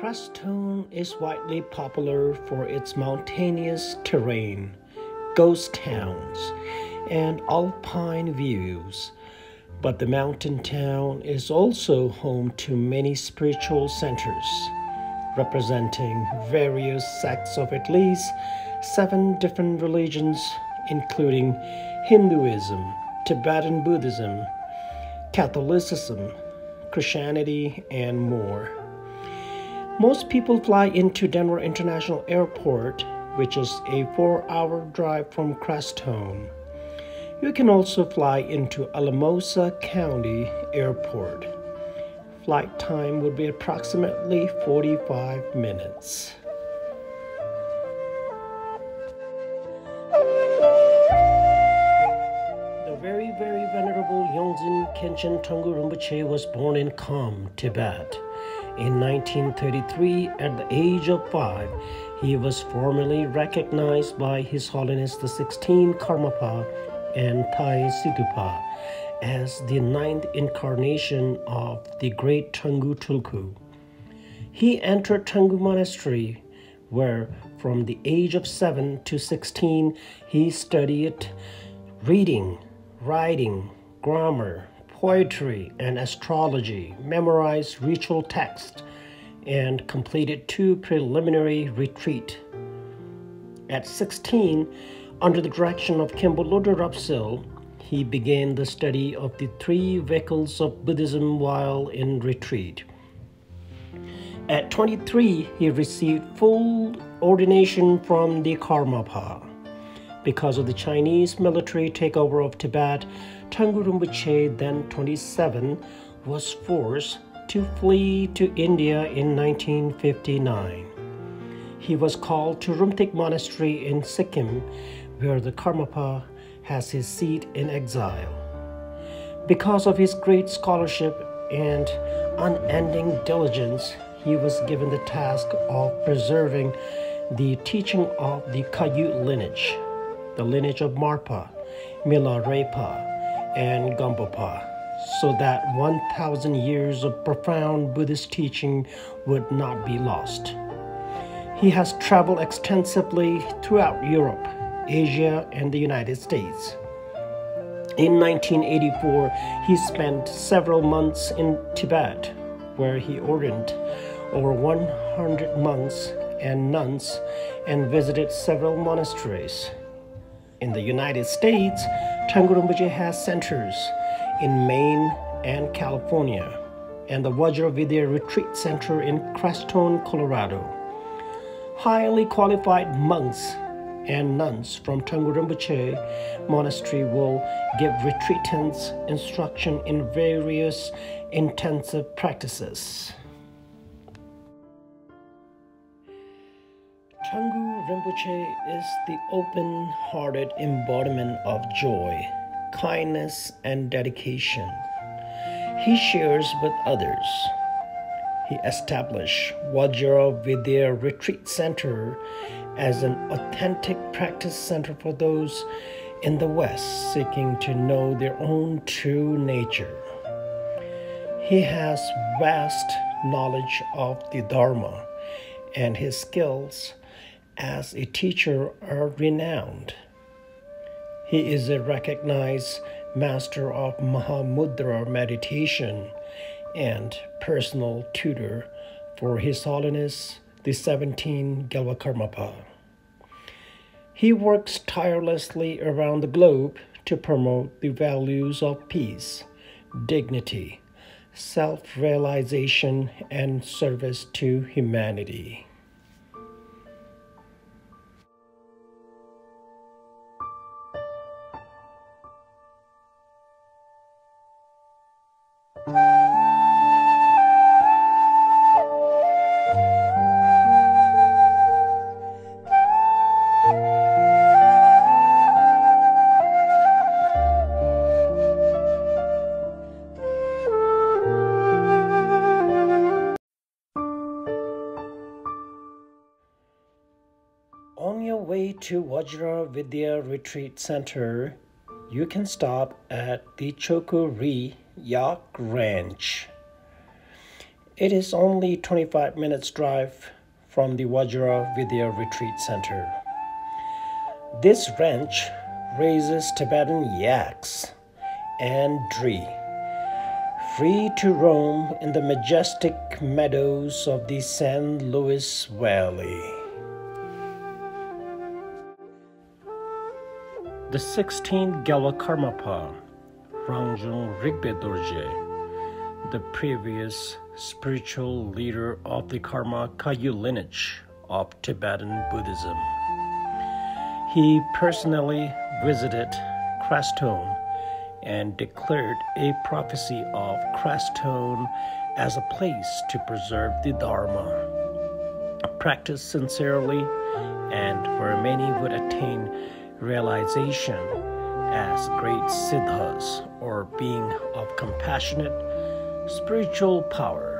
Crestone is widely popular for its mountainous terrain, ghost towns, and alpine views. But the mountain town is also home to many spiritual centers, representing various sects of at least 7 different religions, including Hinduism, Tibetan Buddhism, Catholicism, Christianity, and more. Most people fly into Denver International Airport, which is a 4-hour drive from Crestone. You can also fly into Alamosa County Airport. Flight time would be approximately 45 minutes. The very venerable Yongdzin Khenchen Thrangu Rinpoche was born in Kham, Tibet. In 1933, at the age of 5, he was formally recognized by His Holiness the 16th Karmapa and Thai Situpa as the 9th incarnation of the great Thrangu Tulku. He entered Thrangu Monastery, where from the age of 7 to 16 he studied reading, writing, grammar, poetry, and astrology, memorized ritual texts, and completed 2 preliminary retreats. At 16, under the direction of Khenpo Lodro Rapsil, he began the study of the 3 vehicles of Buddhism while in retreat. At 23, he received full ordination from the Karmapa. Because of the Chinese military takeover of Tibet, Thrangu Rinpoche, then 27, was forced to flee to India in 1959. He was called to Rumthik Monastery in Sikkim, where the Karmapa has his seat in exile. Because of his great scholarship and unending diligence, he was given the task of preserving the teaching of the Kayut lineage, the lineage of Marpa, Milarepa, and Gompopa, so that 1,000 years of profound Buddhist teaching would not be lost. He has traveled extensively throughout Europe, Asia, and the United States. In 1984, he spent several months in Tibet, where he ordained over 100 monks and nuns and visited several monasteries. In the United States, Thrangu Rinpoche has centers in Maine and California, and the Vajra Vidya Retreat Center in Crestone, Colorado. Highly qualified monks and nuns from Thrangu Rinpoche Monastery will give retreatants instruction in various intensive practices. Thrangu Rinpoche is the open-hearted embodiment of joy, kindness, and dedication. He shares with others. He established Vajra Vidya Retreat Center as an authentic practice center for those in the West seeking to know their own true nature. He has vast knowledge of the Dharma, and his skills as a teacher are renowned. He is a recognized master of Mahamudra meditation and personal tutor for His Holiness the 17th Gelwa Karmapa. He works tirelessly around the globe to promote the values of peace, dignity, self-realization, and service to humanity. On your way to Vajra Vidya Retreat Center, you can stop at the Choco Ri Yak Ranch. It is only 25 minutes drive from the Vajra Vidya Retreat Center. This ranch raises Tibetan yaks and dree, free to roam in the majestic meadows of the San Luis Valley. The 16th Galakarmapa, Thrangu Vajra, the previous spiritual leader of the Karma Kagyu lineage of Tibetan Buddhism. He personally visited Crestone and declared a prophecy of Crestone as a place to preserve the Dharma. Practiced sincerely, and where many would attain realization as great siddhas or being of compassionate spiritual power.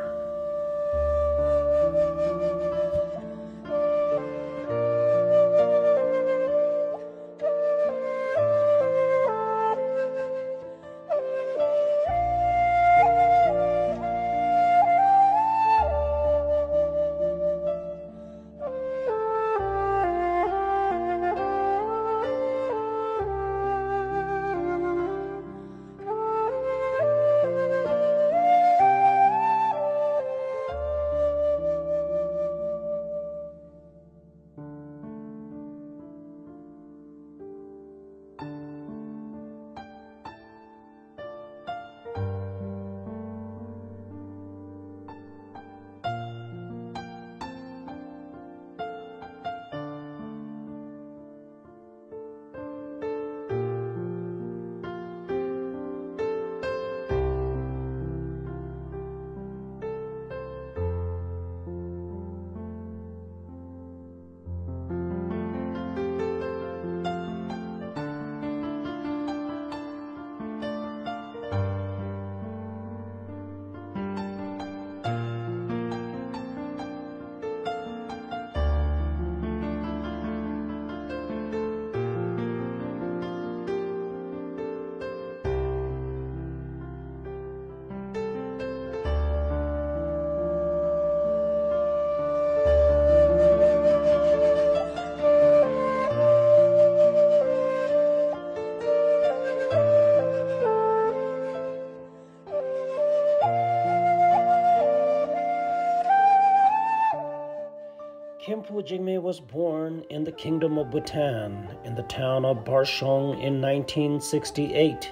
Khenpo Jigme was born in the Kingdom of Bhutan in the town of Barshong in 1968.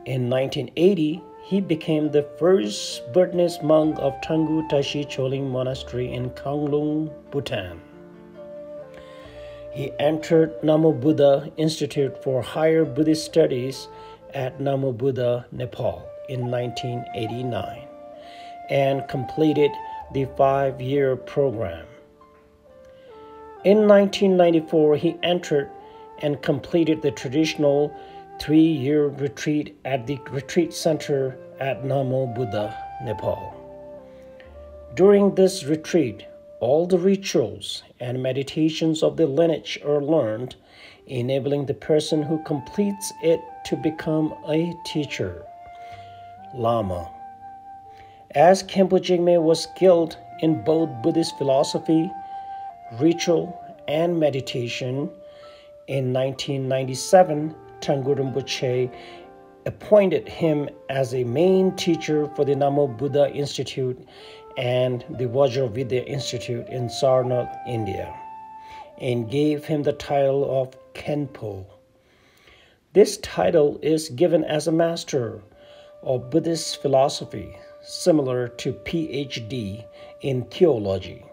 In 1980, he became the first Buddhist monk of Thrangu Tashi Choling Monastery in Kowloon, Bhutan. He entered Namo Buddha Institute for Higher Buddhist Studies at Namo Buddha, Nepal in 1989 and completed the 5-year program. In 1994, he entered and completed the traditional 3-year retreat at the retreat center at Namo Buddha, Nepal. During this retreat, all the rituals and meditations of the lineage are learned, enabling the person who completes it to become a teacher, Lama. As Khenpo Jigme was skilled in both Buddhist philosophy, ritual, and meditation, in 1997, Thrangu Rinpoche appointed him as a main teacher for the Namo Buddha Institute and the Vajra Vidya Institute in Sarnath, India, and gave him the title of Khenpo. This title is given as a master of Buddhist philosophy, similar to PhD in theology.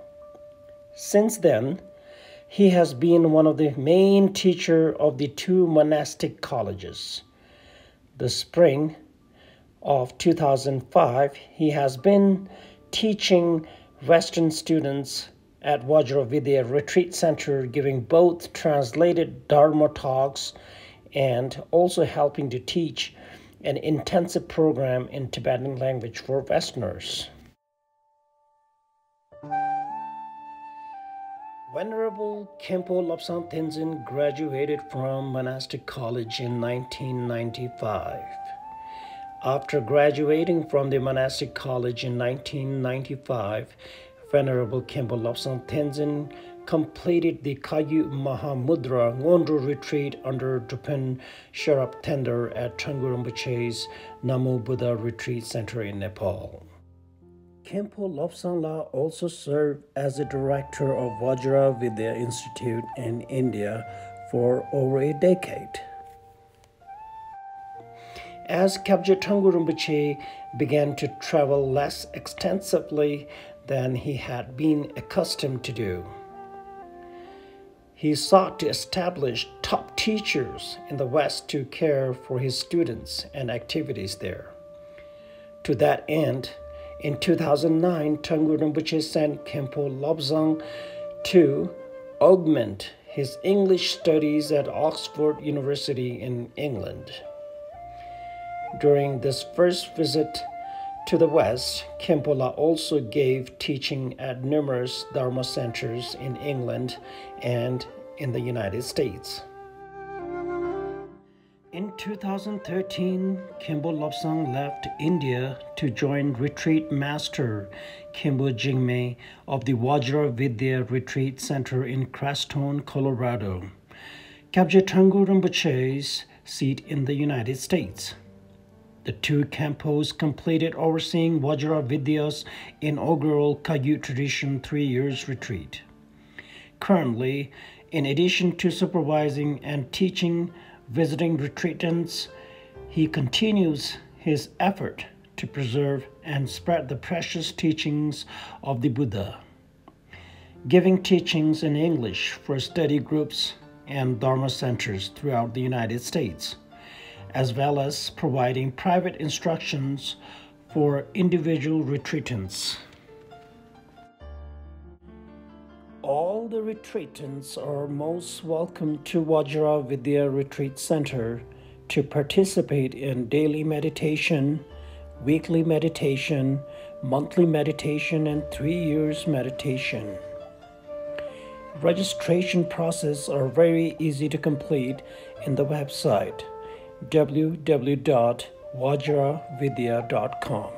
Since then, he has been one of the main teachers of the 2 monastic colleges. The spring of 2005, he has been teaching Western students at Vajra Vidya Retreat Center, giving both translated Dharma talks and also helping to teach an intensive program in Tibetan language for Westerners. Venerable Khenpo Lobsang Tenzin graduated from monastic college in 1995. After graduating from the monastic college in 1995, Venerable Khenpo Lobsang Tenzin completed the Kagyu Mahamudra Ngondro retreat under Drupal Sherab Tender at Thrangu Rinpoche's Namo Buddha Retreat Center in Nepal. Khenpo Lobsang La also served as the director of Vajra Vidya Institute in India for over a decade. As Kyabje Thrangu Rinpoche began to travel less extensively than he had been accustomed to do, he sought to establish top teachers in the West to care for his students and activities there. To that end, in 2009, Thrangu Rinpoche sent Khenpo Lobsang to augment his English studies at Oxford University in England. During this first visit to the West, Khenpo La also gave teaching at numerous Dharma centers in England and in the United States. In 2013, Khenpo Lobsang left India to join retreat master Khenpo Jigme of the Vajra Vidya Retreat Center in Crestone, Colorado, Kyabje Thrangu Rinpoche's seat in the United States. The two Khenpos completed overseeing Vajra Vidya's inaugural Kagyu tradition 3 years retreat. Currently, in addition to supervising and teaching visiting retreatants, he continues his effort to preserve and spread the precious teachings of the Buddha, giving teachings in English for study groups and Dharma centers throughout the United States, as well as providing private instructions for individual retreatants. All the retreatants are most welcome to Vajra Vidya Retreat Center to participate in daily meditation, weekly meditation, monthly meditation, and 3 years meditation. Registration process are very easy to complete in the website www.vajravidya.com.